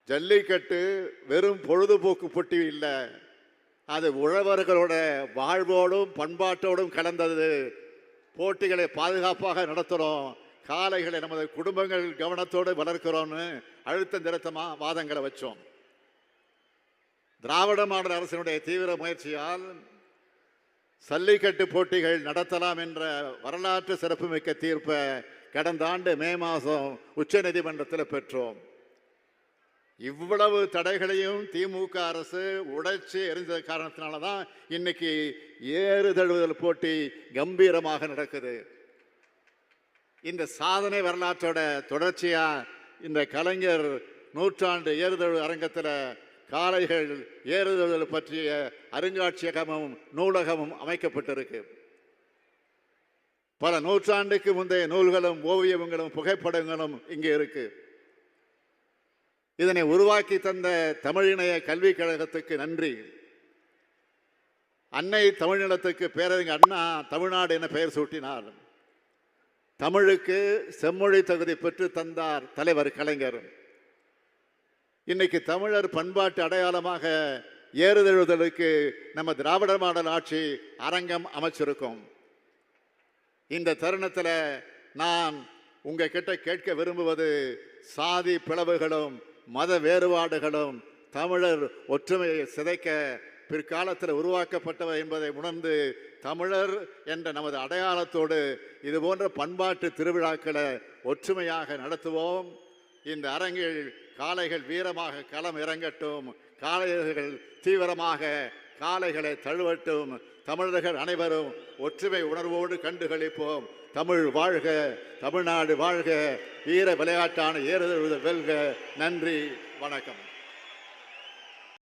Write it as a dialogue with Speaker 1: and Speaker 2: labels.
Speaker 1: ஜல்லிக்கட்டு வெறும் பொழுதுபோக்கு போட்டி இல்லை, அது உழவர்களோட வாழ்வோடும் பண்பாட்டோடும் கலந்தது. போட்டிகளை பாதுகாப்பாக நடத்துகிறோம், காளைகளை நமது குடும்பங்கள் கவனத்தோடு வளர்க்கிறோம்னு அழுத்த நிறுத்தமாக வாதங்களை வச்சோம். திராவிட மாடல் அரசினுடைய தீவிர முயற்சியால் ஜல்லிக்கட்டு போட்டிகள் நடத்தலாம் என்ற வரலாற்று சிறப்புமிக்க தீர்ப்பை கடந்த ஆண்டு மே மாதம் உச்ச நீதிமன்றத்தில் பெற்றோம். இவ்வளவு தடைகளையும் திமுக அரசு உடைச்சு எரிஞ்ச காரணத்தினால தான் இன்னைக்கு ஏறு தழுவுதல் போட்டி கம்பீரமாக நடக்குது. இந்த சாதனை வரலாற்றோட தொடர்ச்சியா இந்த கலைஞர் நூற்றாண்டு ஏறுதழு அரங்கத்தில் காளைகள் ஏறுதழுதல் பற்றிய அருங்காட்சியகமும் நூலகமும் அமைக்கப்பட்டிருக்கு. பல நூற்றாண்டுக்கு முந்தைய நூல்களும் ஓவியங்களும் புகைப்படங்களும் இங்கே இருக்கு. இதனை உருவாக்கி தந்த தமிழிணைய கல்விக் கழகத்துக்கு நன்றி. அன்னை தமிழ்நிலத்துக்கு பேரறிஞர் அண்ணா தமிழ்நாடு என பெயர் சூட்டினார். தமிழுக்கு செம்மொழி தகுதி பெற்று தந்தார் தலைவர் கலைஞர். இன்னைக்கு தமிழர் பண்பாட்டு அடையாளமாக ஏறுதழுதலுக்கு நம்ம திராவிட மாடல் ஆட்சி அரங்கம் அமைச்சிருக்கோம். இந்த தருணத்தில் நான் உங்ககிட்ட கேட்க விரும்புவது, சாதி பிளவுகளும் மத வேறுபாடுகளும் தமிழர் ஒற்றுமையை சிதைக்க பிற்காலத்தில் உருவாக்கப்பட்டவை என்பதை உணர்ந்து தமிழர் என்ற நமது அடையாளத்தோடு இது போன்ற பண்பாட்டு திருவிழாக்களை ஒற்றுமையாக நடத்துவோம். இந்த அரங்கில் காளைகள் வீரமாக களம் இறங்கட்டும், காளையர்கள் தீவிரமாக காளைகளை தழுவட்டும். தமிழர்கள் அனைவரும் ஒற்றுமை உணர்வோடு கண்டுகளிப்போம். தமிழ் வாழ்க, தமிழ்நாடு வாழ்க, வீர விளையாட்டான ஏறுதழுவுதல் வெல்க. நன்றி, வணக்கம்.